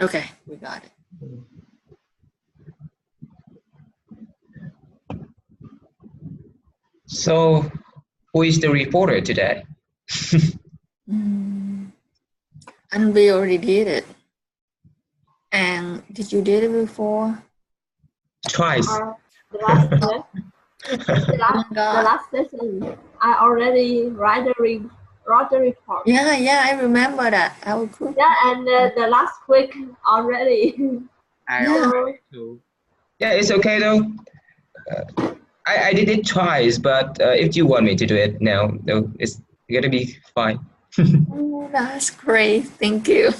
Okay, we got it. So, who is the reporter today? And we already did it. And did you did it before? Twice. The last session, I already wrote the report. Yeah, I remember that. Our group. Yeah, and the last week already. I already too. Yeah, it's okay though. I did it twice, but if you want me to do it now, no, it's gonna be fine. Oh, that's great. Thank you.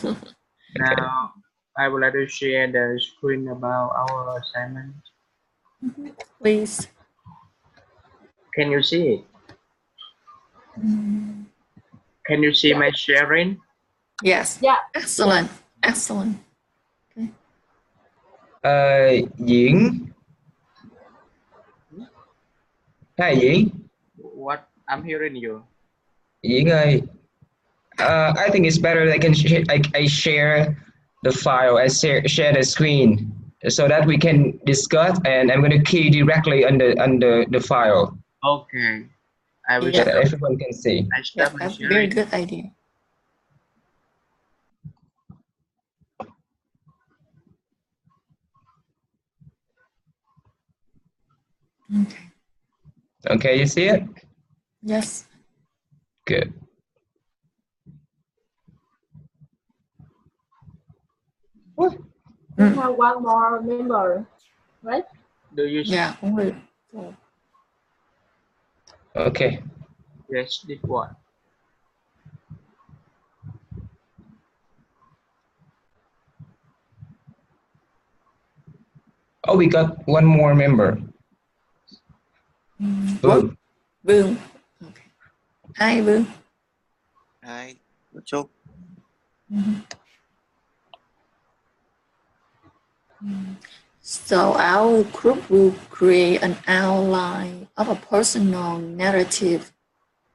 Now, I would like to share the screen about our assignment. Please. Can you see it? Can you see my sharing? Yes. Yeah. Excellent. Excellent. Diễn. Hai Diễn. What? I'm hearing you. Diễn ơi. I think it's better that I share the file, I share the screen so that we can discuss, and I'm going to key directly under the file. Okay. I will Yeah. So that everyone can see. I stop my That's a sharing. very good idea. Okay. Okay, you see it? Yes. Good. We have one more member, right? Do you? Yeah. Only four. Okay. Yes, this one. Oh, we got one more member. Boom. Vương. Okay. Hi, Vương. Hi, chúc. So our group will create an outline of a personal narrative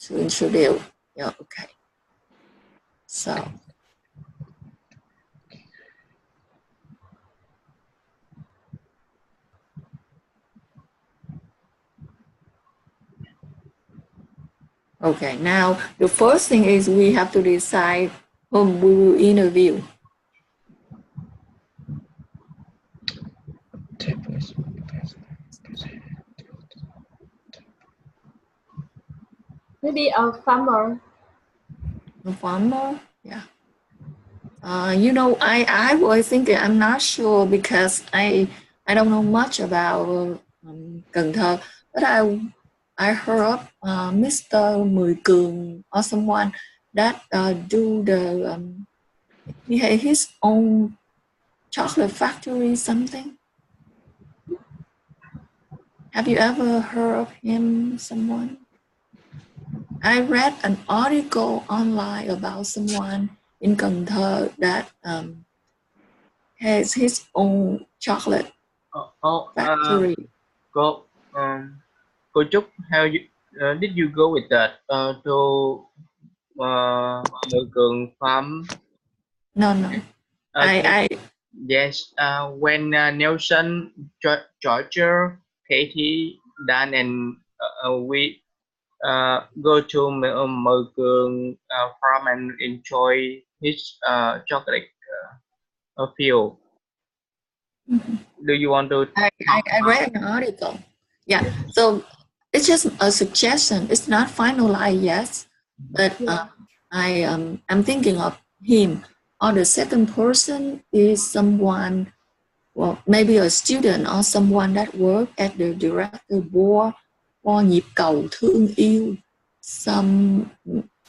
to introduce. Yeah, okay. So okay, now the first thing is we have to decide whom we will interview. Maybe a farmer. A farmer, yeah. You know, I was thinking, I'm not sure because I don't know much about Cần Thơ, but I heard Mr. Mười Cường or someone that do the he had his own chocolate factory something. Have you ever heard of him, someone? I read an article online about someone in Cần Thơ that has his own chocolate factory. Cô Trúc, how you did you go with that to Mười Cường farm? No. I yes. When Nelson, Georgia, Katie, Dan, and we go to Mười Cường farm and enjoy his chocolate field. Do you want to? I read an article. Yeah, so it's just a suggestion. It's not finalized yet, but I'm thinking of him. Or the second person is someone, well, maybe a student or someone that work at the director board for Nhịp Cầu Thương Yêu.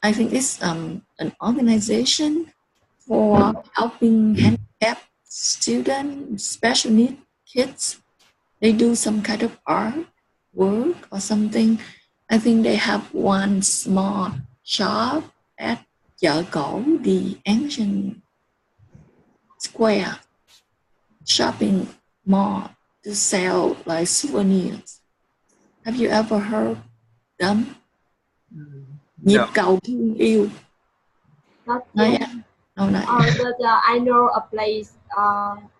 I think it's an organization for helping handicapped students, special needs kids. They do some kind of art work or something. I think they have one small shop at chợ cổ, the ancient square shopping mall, to sell like souvenirs. Have you ever heard them? Nhịp No. cầu thương yêu. Not Oh, yet. yeah. No, not But I know a place.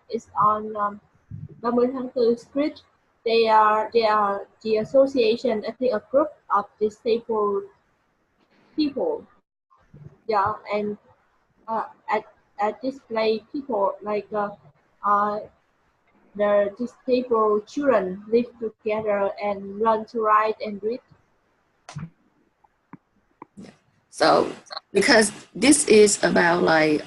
It's on 30 tháng 4 Street. They are the association. I think a group of disabled people. Yeah, and at this place, people like uh, the disabled children live together and learn to write and read. So because this is about like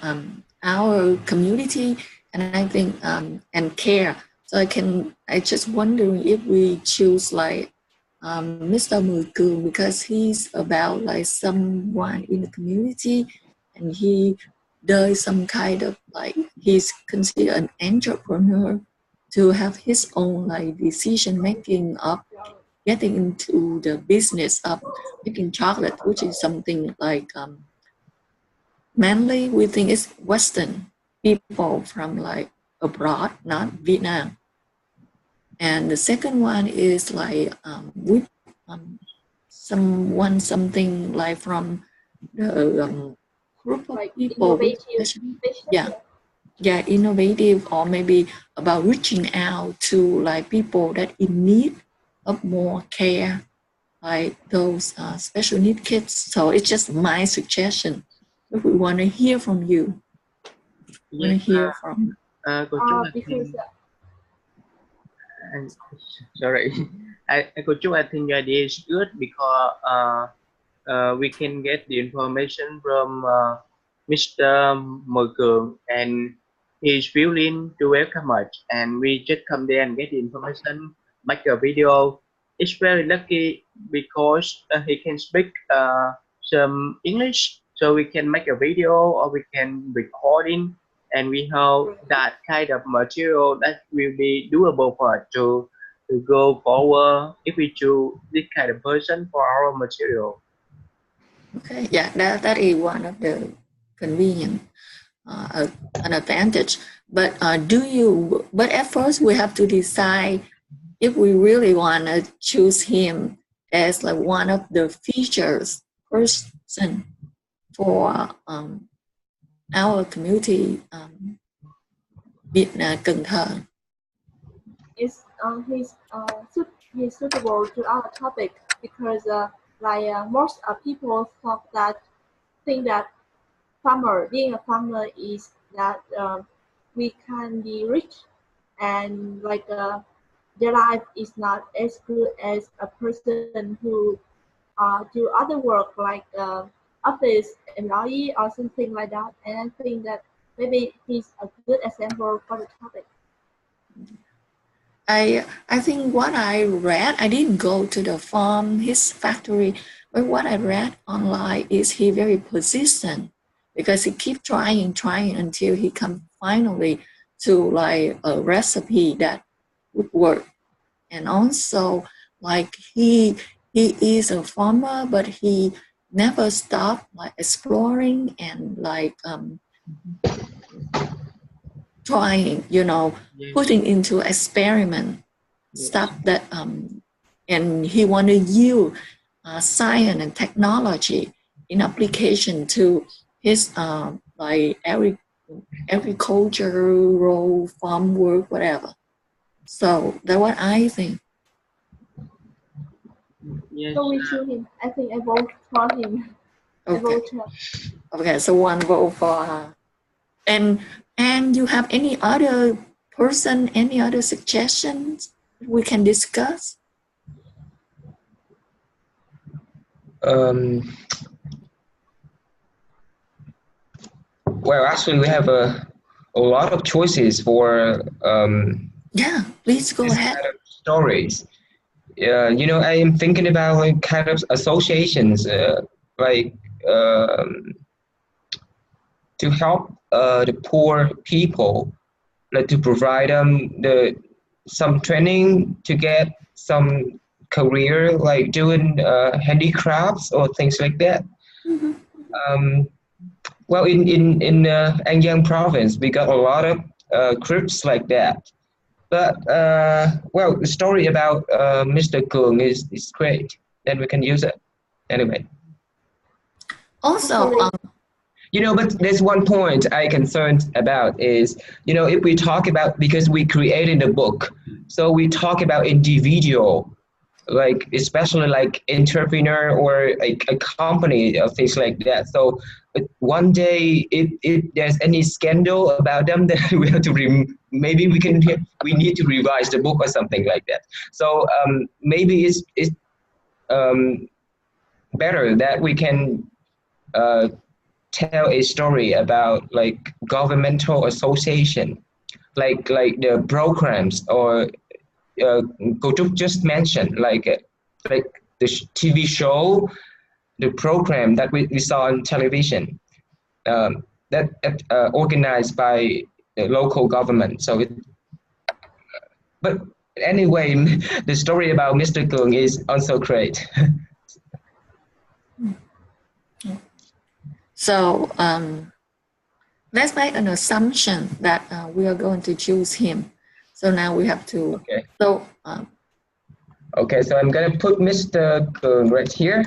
our community, and I think and care. So I just wondering if we choose like Mr. Mười Cường because he's about like someone in the community, and he does some kind of like he's considered an entrepreneur to have his own like decision making of getting into the business of making chocolate, which is something like mainly we think it's Western people from like abroad, not Vietnam. And the second one is like with something like from the group of Like people, innovative. yeah, innovative, or maybe about reaching out to like people that in need of more care, like those special need kids. So it's just my suggestion. If we want to hear from you, want to Yes, hear from. cô Trúc, I Because think, sorry, cô Trúc, I think your idea is good because we can get the information from Mr. Mười Cường, and he's willing to welcome us, and we just come there and get the information, make a video. It's very lucky because he can speak some English, so we can make a video or we can recording, and we have that kind of material that will be doable for us to go forward if we choose this kind of person for our material. Okay, yeah, that is one of the convenient an advantage. But But at first we have to decide if we really want to choose him as like one of the features person for our community Cần Thơ. he's suitable to our topic because most people think that being a farmer is that we can be rich and their life is not as good as a person who do other work like office employee or something like that. And I think that maybe he's a good example for the topic. I think what I read, I didn't go to the farm, his factory, but what I read online is he very persistent because he keep trying until he come finally to like a recipe that would work. And also like he is a farmer, but he never stopped like exploring and like trying, Yes. putting into experiment stuff that and he want to use science and technology in application to his like agricultural farm work, whatever. So that's what I think. Yes. So we choose him. I think I vote for him. I Okay. vote her. Okay, so one vote for her. And you have any other person, any other suggestions we can discuss? Well, actually, we have a lot of choices for Yeah, please go this ahead. kind of stories. I am thinking about like kind of associations, like um, to help the poor people, like to provide them some training to get some career, like doing handicrafts or things like that. Mm-hmm. Well, in An Giang province, we got a lot of groups like that. But well, the story about Mr. Kung is great. Then we can use it anyway. Also, You know, but there's one point I concerned about is, you know, if we talk about, because we created a book, so we talk about individual, like especially like entrepreneur or a company or things like that. So but one day if there's any scandal about them, then we have to maybe we need to revise the book or something like that. So maybe it's um, better that we can uh, tell a story about like governmental association, like the programs or Cô Trúc just mentioned, like the TV show, the program that we saw on television, that organized by the local government. So, but anyway, the story about Mr. Kung is also great. So let's make an assumption that we are going to choose him. So now we have to. Okay. So Okay, so I'm gonna put Mr. Kung right here.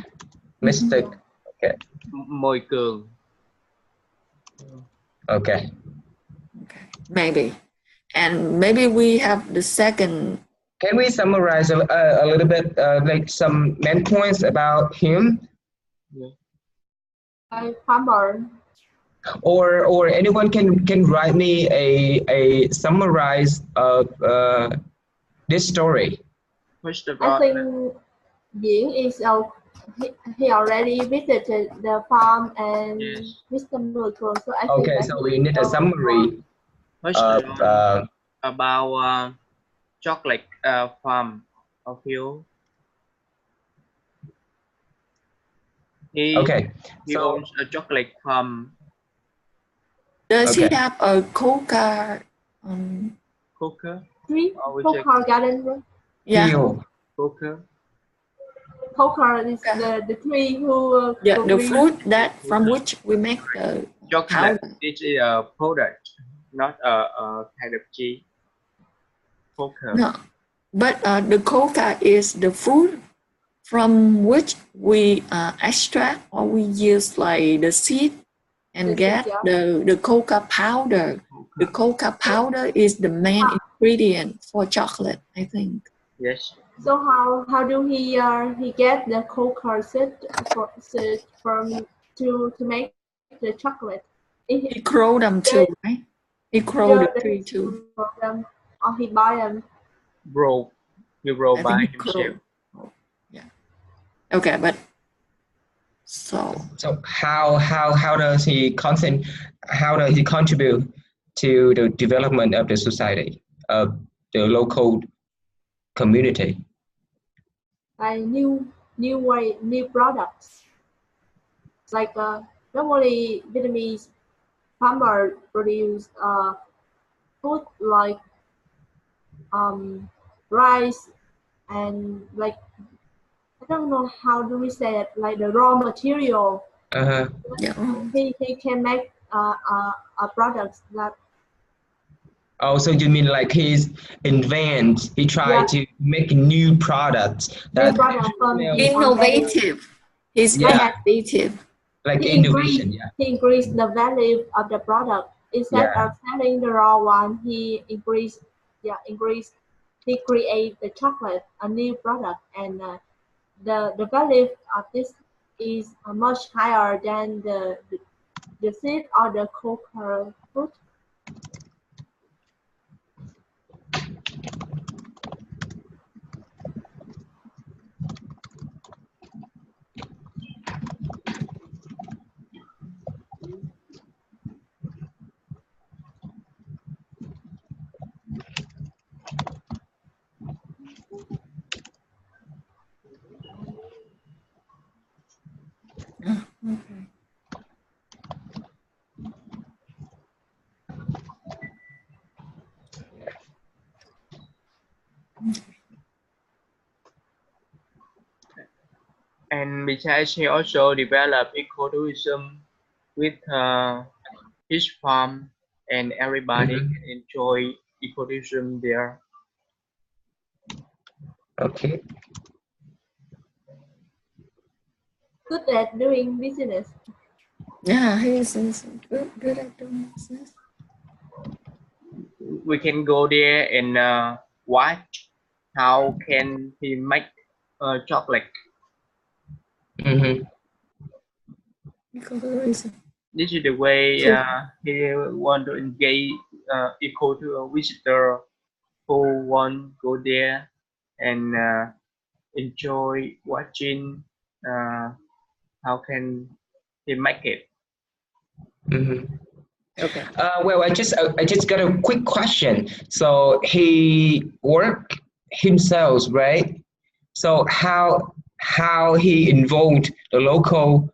Mr. Okay. Mời Cường. Okay. okay, maybe, and maybe we have the second. Can we summarize a little bit, like some main points about him? Farmer. Or anyone can write me a summarize of this story. First of I all, think Diễn is he already visited the farm and yes. Mr. Mười Cường, so I think Okay, that so we need a summary First of of all, about chocolate farm of you. He okay. he So owns a chocolate farm. Does he okay. have a coca? Coca. tree, Or we check coca garden. Yeah. Hill. Coca. Coca is the tree who Yeah, the produce fruit that from which we make the Chocolate powder. is a product, not a kind of tea. Coca. No, but the coca is the fruit from which we extract or we use like the seed and get the coca powder. The coca powder is the main ingredient for chocolate, I think. Yes. So how do he get the coca seed from to make the chocolate? He grow them too, right? He grow the tree too. Them, or he buy them. Grow. He grow I by think he himself. grow. Yeah. Okay, but so how does he contribute to the development of the society, of the local community? By new products. Like normally Vietnamese farmer produce food like rice and like I don't know how do we say it, like the raw material. Uh-huh. yeah. He can make products that. Oh, so you mean like he tried to make new products that Innovative. He's innovative. like innovation, He increased the value of the product instead of selling the raw one. He he create the chocolate, a new product, and the value of this is much higher than the seed or the cocoa fruit. Okay. And besides, he also developed ecotourism with his farm, and everybody can enjoy ecotourism there. Okay. Good at doing business. Yeah, he's good at doing business. We can go there and watch how can he make chocolate. Mm-hmm. Because the reason. This is the way So, he want to engage equal to a visitor who want go there and enjoy watching how can he make it. Mm-hmm. okay. Well, I just got a quick question. So he worked himself, right? So how he involved the local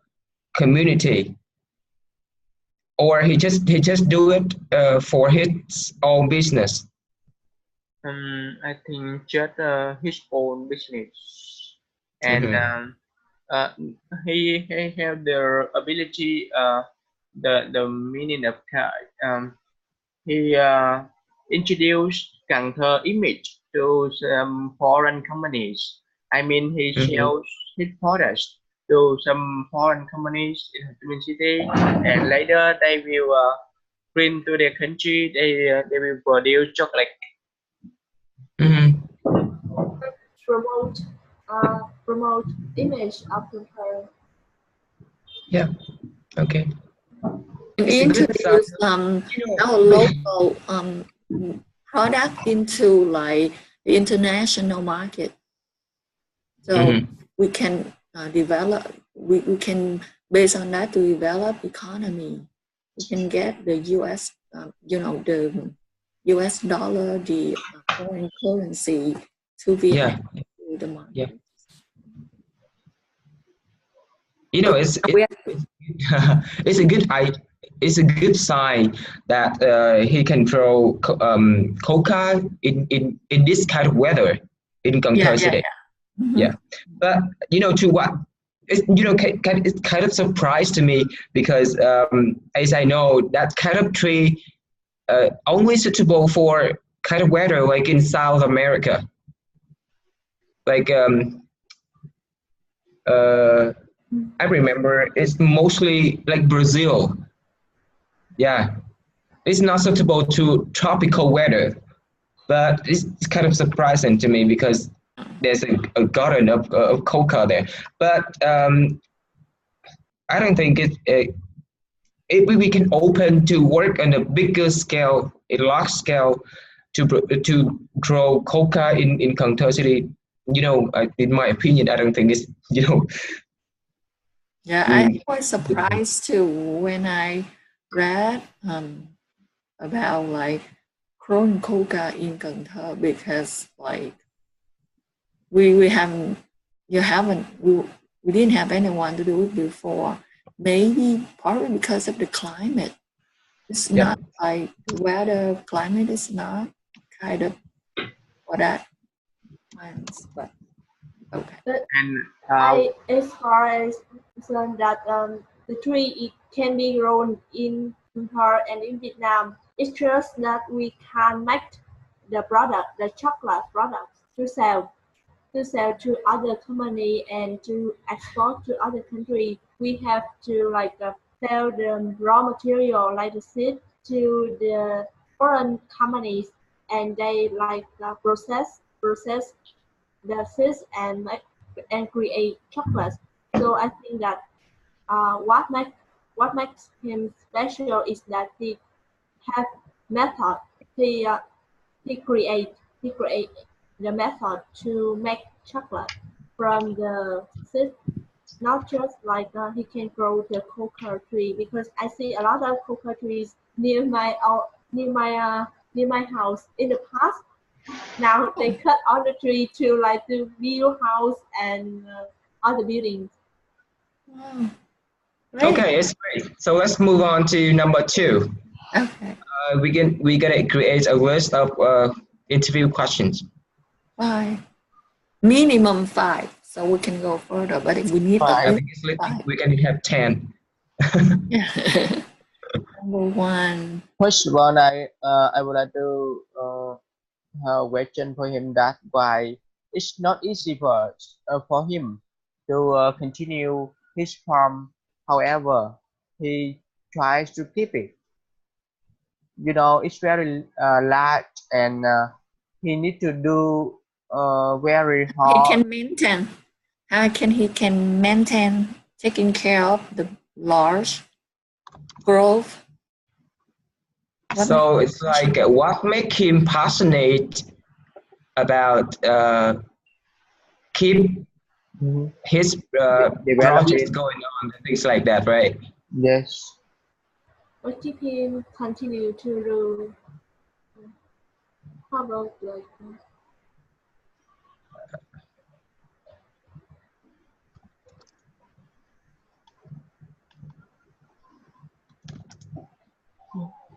community, or he just do it for his own business? I think just his own business, and Mm-hmm. uh, he have the ability, the meaning of he introduced counter image to some foreign companies. I mean, he Mm-hmm. sells his products to some foreign companies in Ho Chi Minh City, and later they will bring to their country. They will produce chocolate. Mm-hmm. promote promote image of her. Yeah. Okay. And It's a good sign. introduce You know, our local product into like the international market. So mm-hmm. we can develop. We can based on that to develop economy. We can get the U.S. The U.S. dollar, the foreign currency to Vietnam, Yeah. to the Yeah. market. You So know, it's we it, have, it's a it's a good sign that he can throw coca in this kind of weather in yeah, yeah, City. yeah. Yeah, but you know, to what it's kind of surprised to me because as I know that kind of tree only suitable for kind of weather like in South America, like uh, I remember it's mostly like Brazil. Yeah, it's not suitable to tropical weather, but it's kind of surprising to me because there's a garden of coca there. But I don't think we can open to work on a bigger scale, a large scale, to grow coca in Kangtao City. You know, in my opinion, I don't think it's Yeah, I mm, was surprised too when I read about like growing coca in Cần Thơ because like we haven't you haven't we didn't have anyone to do it before. Maybe partly because of the climate. It's yeah. not like the weather climate is not kind of for that plants, but okay. But And I, as far as concerned that the tree it can be grown in Nepal and in Vietnam. It's just that we can make the product, the chocolate products, to sell to other company and to export to other country. We have to like sell the raw material like the seed to the foreign companies, and they like process the seeds and and create chocolates. So I think that what makes him special is that he have method. He uh, he create he create the method to make chocolate from the seed. Not just like he can grow the coca tree, because I see a lot of coca trees near my house in the past. Now they cut all the tree to like to build house and other buildings. Wow, great. Okay, it's great. So let's move on to number two. Okay. We gotta create a list of interview questions. 5. Minimum 5. So we can go further, but we need at I five. least think it's like 5. we can have 10. Yeah. Number 1. First one, I would like to have a question for him that why it's not easy for him to continue his farm. However, he tries to keep it. You know, it's very large, and he need to do very He hard. can maintain. He can maintain taking care of the large growth. So it's like what make him passionate about keep his projects Developing. going on and things like that, right? Yes. What keep him continue to do? How about like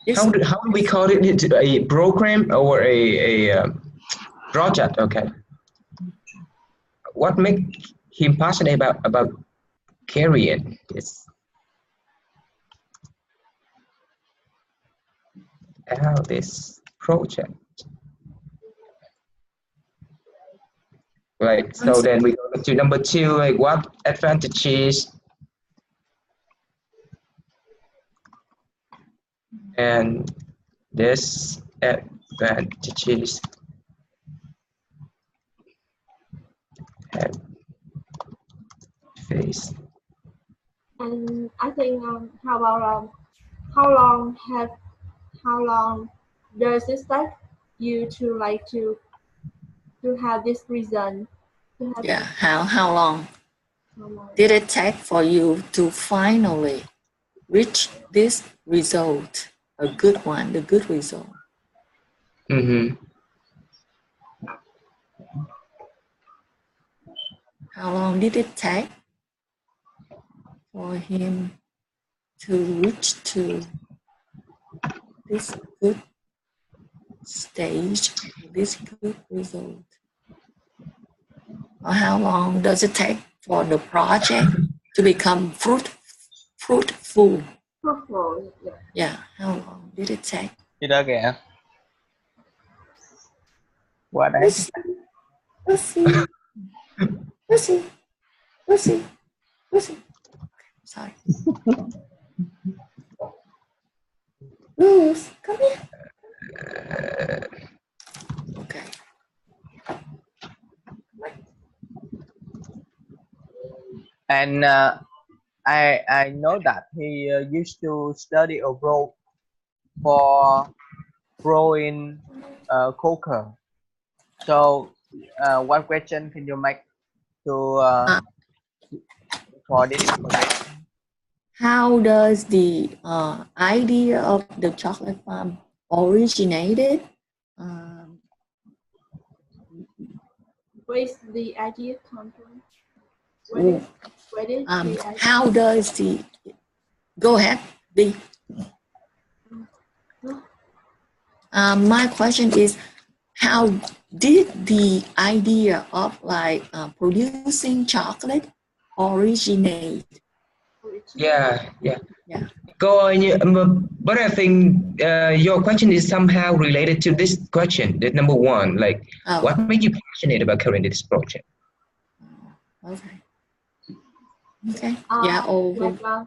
Yes. How do we call it? It's a program or a project? Okay. What make him passionate about carrying this project? Right. So then we go to number two. Like what advantages and disadvantages have faced? and I think how about how long have how long does it take you to like to have this reason to have Yeah. How long how long? did it take for you to finally reach this result? A good one, the good result. Mm-hmm. How long did it take for him to reach to this good stage, this good result? Or how long does it take for the project to become fruitful? Fruitful, yeah. Yeah, how long did it take? Gì đó kìa. Qua đấy. Lucy, Lucy, Lucy, Lucy. Sorry. Lucy, come here. Okay. And I know that he used to study abroad for growing cocoa. So what question can you make to for this project? How does the idea of the chocolate farm originated? Where's the idea come from? Where did the idea? How does the go ahead, B. My question is, how did the idea of like producing chocolate originate? Yeah. Yeah. Go on, but I think your question is somehow related to this question. The number one, like, what made you passionate about carrying this project? Okay. Okay. Yeah. Over.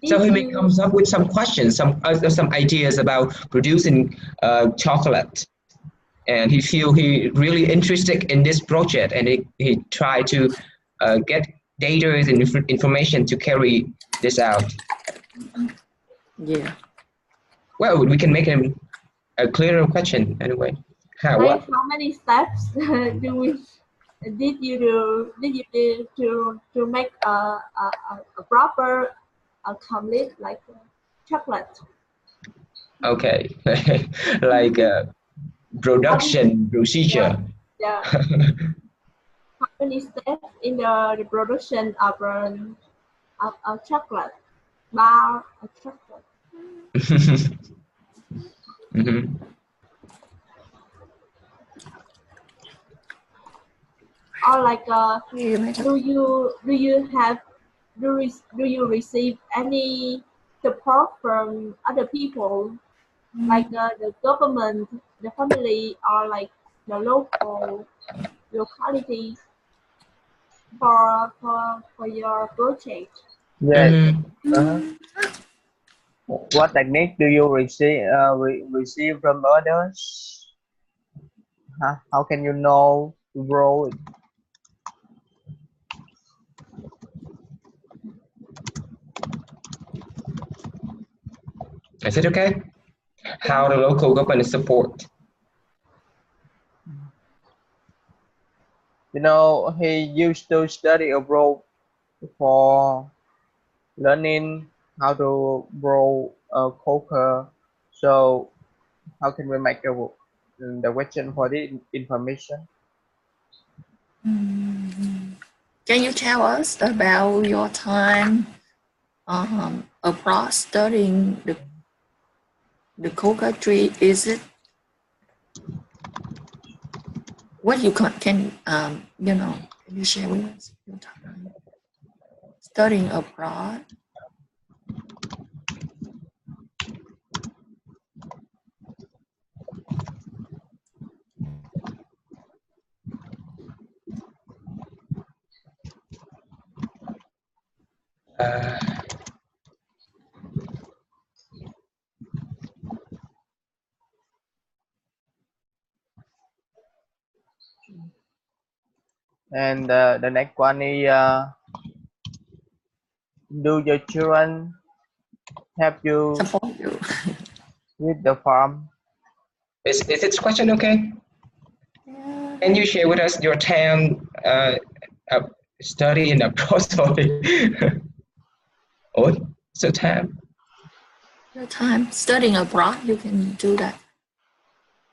So he may comes up with some questions, some ideas about producing chocolate, and he really interested in this project, and he tried to get data and information to carry this out. Yeah. Well, we can make a clearer question anyway. How many steps did you do to make a proper complete like chocolate? Okay, like production procedure. Yeah. How many steps in the production of a chocolate bar, a chocolate? Mm-hmm. Or like do you receive any support from other people, like the government, the family, or like the locality for your project? Yeah. Uh-huh. What technique do you receive from others? How can you know to grow? Is it okay? How the local government support? You know, he used to study abroad for learning how to grow a coca. So how can we make the question for the information? Can you tell us about your time abroad studying the coca tree? Is it what you can can you share with us your time studying abroad? Uh, And the next one is do your children help you Support you. with the farm? is this question okay? Can you share with us your time uh, study in abroad? Sorry. Oh, so time. Your time studying abroad, you can do that.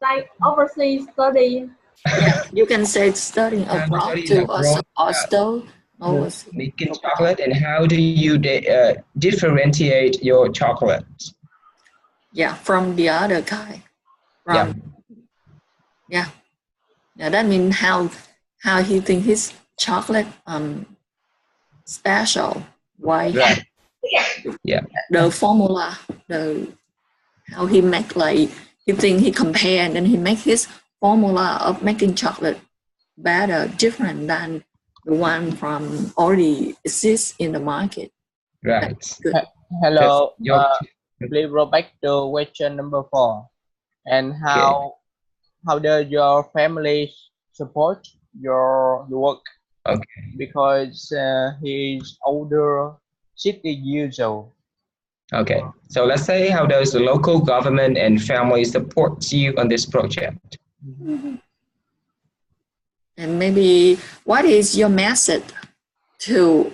Like overseas study. Yeah, you can say studying Time abroad study in to abroad. also overseas. Making chocolate, and how do you differentiate your chocolate? Yeah, from the other guy. Yeah. Yeah, that means how he think his chocolate special. Why? Right. Yeah. The formula, the how he make, like he think he compare and then he make his formula of making chocolate better, different than the one from already exists in the market. Right. Good. Just Hello. your Please go back to question number 4. And okay. how does your family support your work? Okay. Because he's older, 60 years old. Okay. So let's say, how does the local government and family support you on this project? And maybe what is your message to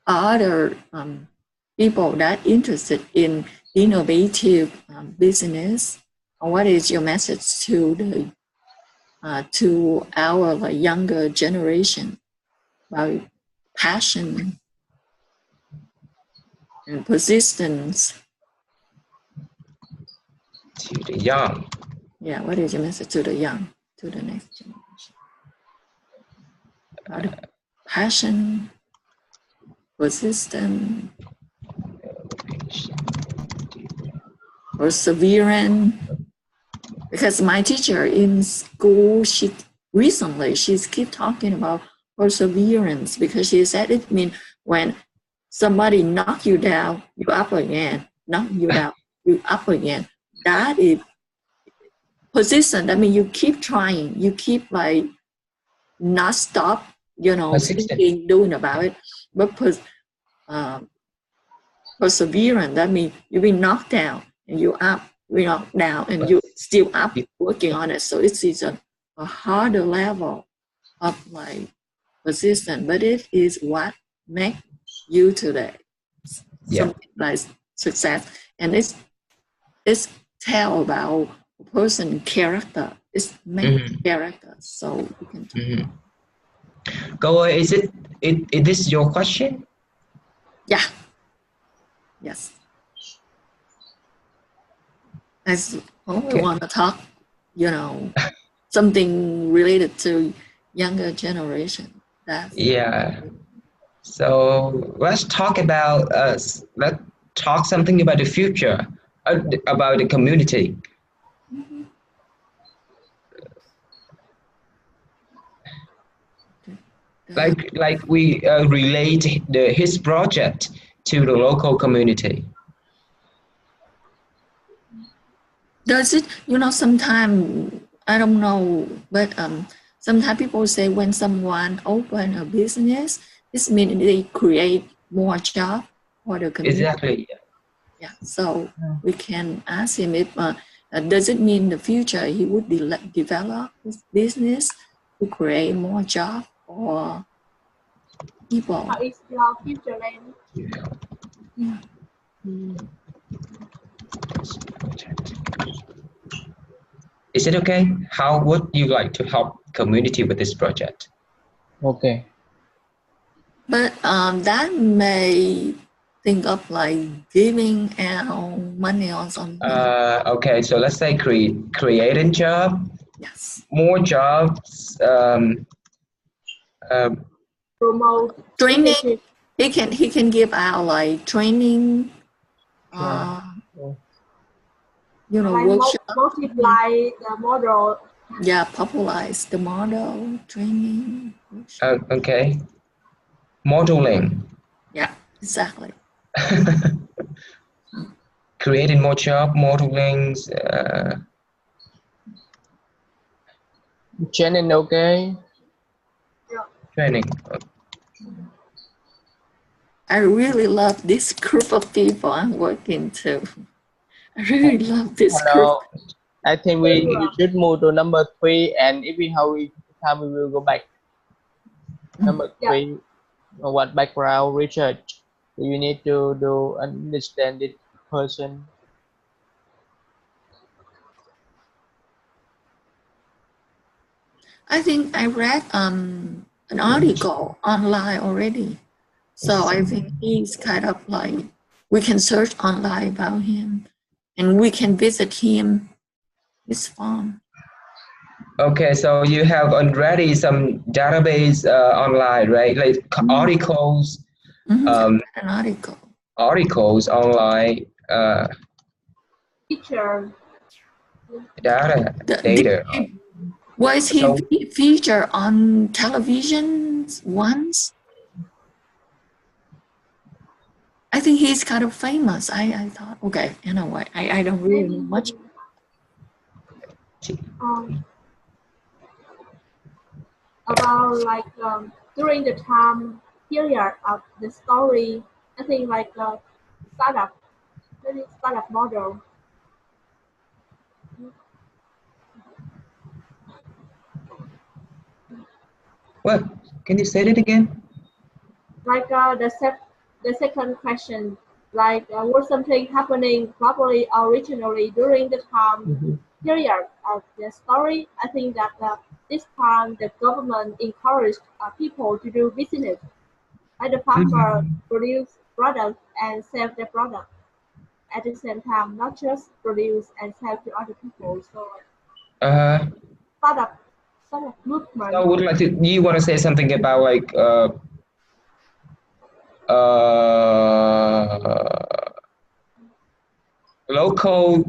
other people that interested in innovative business? Or what is your message to our younger generation about passion and persistence? To the young. Yeah, what is your message to the young, to the next generation? About the passion, persistence, perseverance. Because my teacher in school, she's keep talking about perseverance, because she said it means when somebody knock you down, you up again, knock you down, you up again. That is persistent. I mean, you keep trying, you keep like not stop, Persistent. thinking, doing about it, but perseverance. That means you've been knocked down and you up, you knocked down and you still up working on it. So it is a harder level of like persistence, but it is what makes you today. Yeah. Something like success, and it's tell about a person character. It's make character. So you can talk. Go. Is it this your question? Yeah. Yes. I only want to talk, something related to younger generation. Yeah. So let's talk about us. Let's talk something about the future, about the community. like we relate his project to the local community. Does it, sometimes, I don't know, but sometimes people say when someone open a business, this means they create more job for the community. Exactly. Yeah, so we can ask him if, does it mean in the future he would develop his business to create more job for people? What is your future plan? Yeah. Is it okay? How would you like to help community with this project? Okay. But that may think of like giving out money or something. Okay, so let's say creating job, Yes. more jobs, Promote Training. initiative. He can give out like training, Like workshop. multiply the model. Yeah, popularize the model training. okay, modeling, Yeah, exactly. creating more job, modeling, Training, okay. training. I really love this group of people I'm working to. I really love this group. Hello. I think we should move to number 3, and if we have time, we will go back. Number 3, what background research do you need to do understand this person? I think I read an article online already. So I think he's kind of like, we can search online about him and we can visit him, his farm. Okay, so you have already some database online, right? Like articles, An article. articles online, Teacher. data. Was he So featured on television once? I think he's kind of famous. I thought, okay, anyway, I don't really know much. About like during the time period of the story, I think like startup, maybe startup model. what? Can you say that again? Like the second question, like was something happening properly originally during the time period of the story? I think that this time the government encouraged people to do business. Like the farmer produce product and sell the product at the same time, not just produce and sell to other people. So startup movement. So would like to, you want to say something about like local,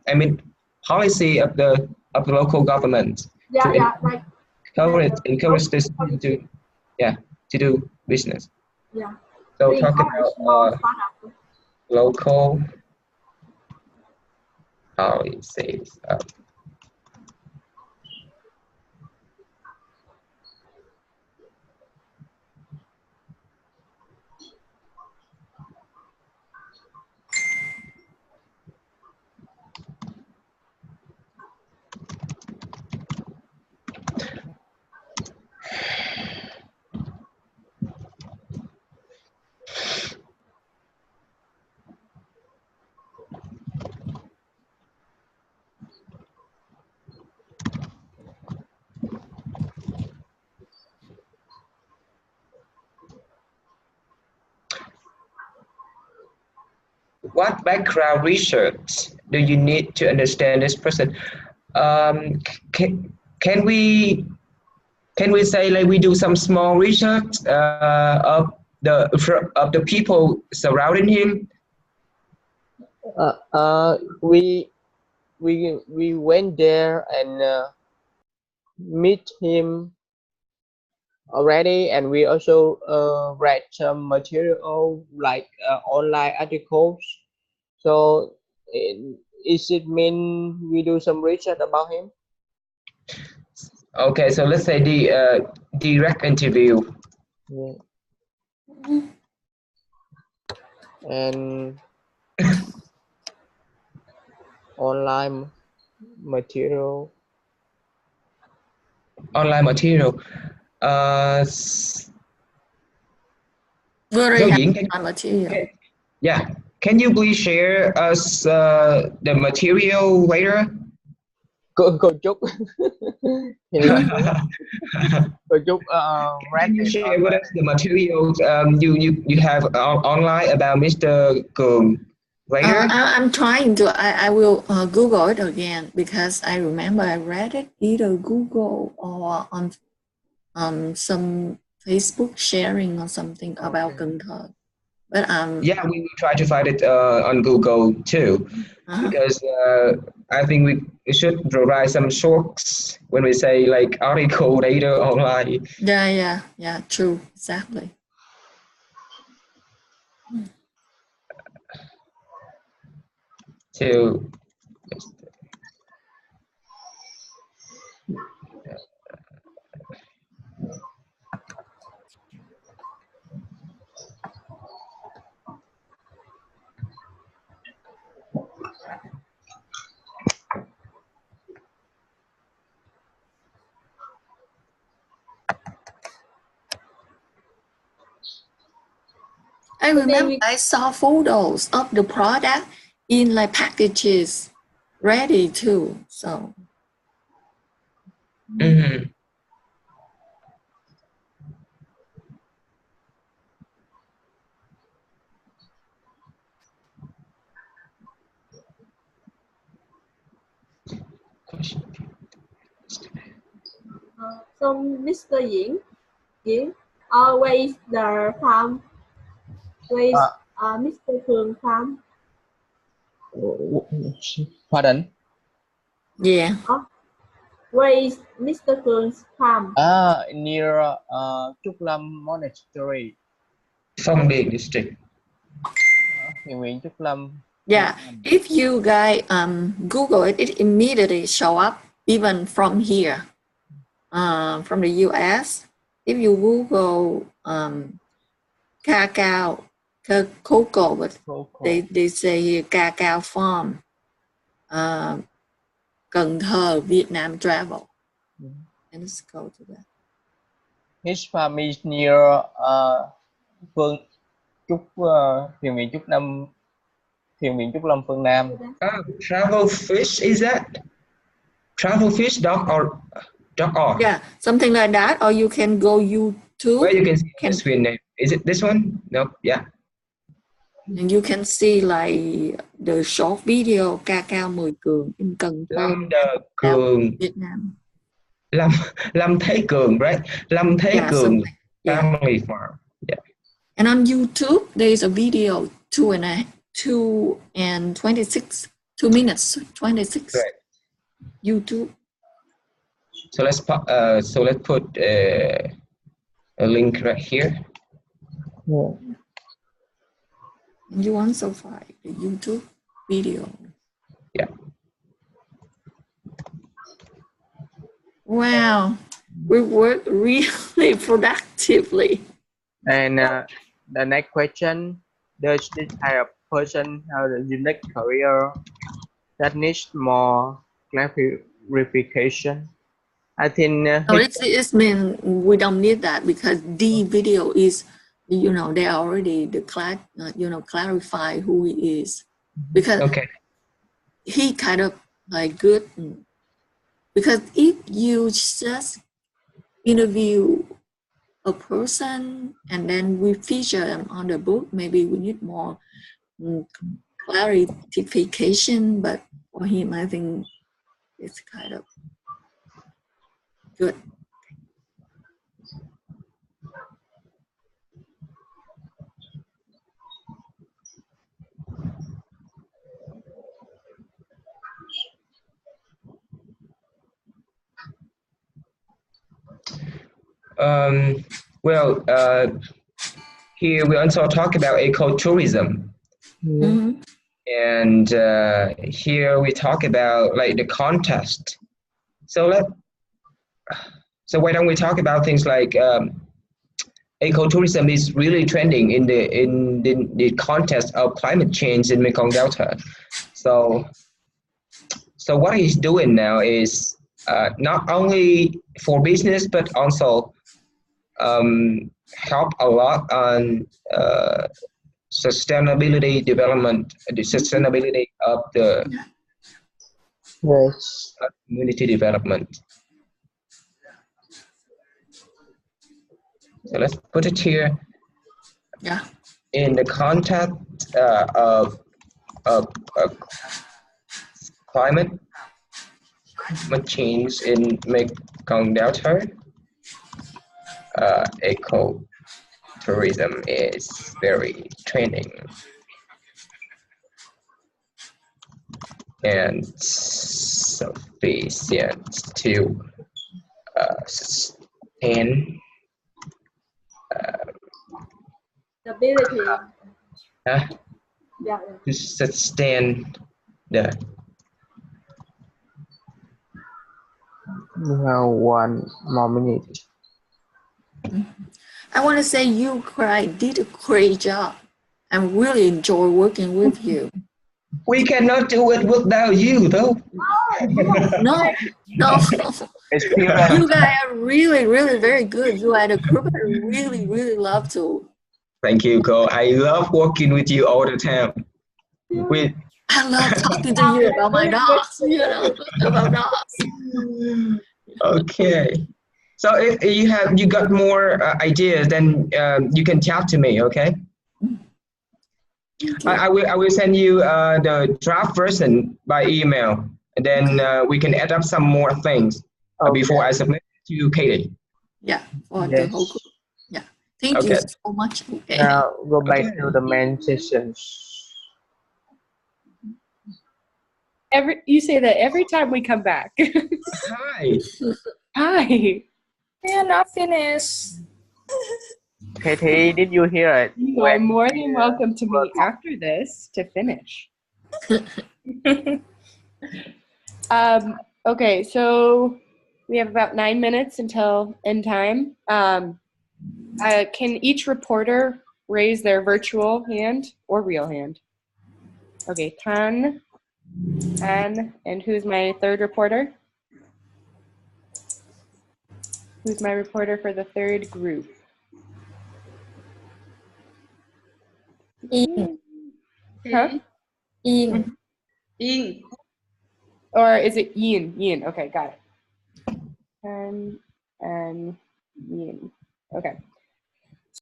I mean, policy of the local government Yeah, to like encourage this to do business. Yeah. So To talking encourage more about startup. local policies. What background research do you need to understand this person? Um, can we say like we do some small research of the people surrounding him? We went there and meet him already, and we also read some material like online articles. So is it mean we do some research about him? Okay, so let's say the direct interview. Yeah. And online material. Online material. Very Giao hard diễn can, material. yeah, can you please share us the material later? Cô Trúc can you cô Trúc read Can you it share with us online. the materials you have online about Mr. Cường later? I'm trying to. I will Google it again because I remember I read it either Google or on some Facebook sharing or something about Cần Thơ. But Yeah, we will try to find it on Google too, because I think we should provide some shorts when we say like article data online. yeah, true, exactly. To I remember I saw photos of the product in like packages ready too. So mhm. So Mr. Ying, where is the farm? Where is Mr. Cường farm? Pardon? yeah. Where is Mr. Cường farm? Near Trúc Lâm Monastery. Phong Điền district. Thiền viện Trúc Lâm. Yeah, if you guys Google it, it immediately show up even from here, from the US. If you Google cacao, cocoa, but they say here cacao farm, Cần Thơ, Vietnam travel. And let's go to that. His farm is near Phương Trúc thiền viện Trúc Lâm phương Nam. Travel fish is that? Travelfish.org. Yeah, something like that, or you can go YouTube. Where you can see the screen name. Is it this one? No, yeah. And you can see like the short video cacao 10 cường in Cần Thơ, Lâm Đờ Cường. Vietnam. Lâm Thế Cường, right? Lâm Thế Cường family farm. Yeah. And on YouTube, there's a video 2 minutes 26. Right. YouTube. So let's put a link right here. Yeah. And you also find the YouTube video. Yeah. Wow, we work really productively. And the next question, does this type of person have a unique career that needs more clarification? I think No, it's mean we don't need that because the video is, they already clarify who he is, because he kind of like good. Because if you just interview a person and then we feature them on the book, maybe we need more clarification. But for him, I think it's kind of good. Well, here we also talk about ecotourism, Mhm. and here we talk about like the contest. So so why don't we talk about things like ecotourism is really trending in the context of climate change in Mekong Delta. So so what he's doing now is not only for business but also help a lot on sustainability development, the sustainability of the Yes. community development. So let's put it here Yeah. in the context of climate change in Mekong Delta. Ecotourism is very trending and sufficient to sustain Stability. uh, Yeah. to sustain the We have 1 more minute. I want to say you did a great job. I really enjoy working with you. we cannot do it without you though. No, no. Experience. You guys are really, really very good. You are the group I really, really love to. Thank you, Cole. I love working with you all the time. We I love talking to you about my dogs, about dogs. okay. So if you got more ideas, then you can talk to me. Okay. I will send you the draft version by email, and then we can add up some more things before I submit to you, Katie. Yeah, for the whole Yes. group. Yeah. Thank you Okay. so much. Okay. Now go back Okay. to the main sessions. You say that every time we come back. Hi. Hi. We are not finished. Katie, did you hear it? You are more than welcome to me after this to finish. Okay, so we have about 9 minutes until end time. Can each reporter raise their virtual hand or real hand? Okay, Tan, Anne, and who's my third reporter? Who's my reporter for the third group? In. Huh? In. Ying. Or is it Yin? Yin. Okay, got it. And Yin. Okay.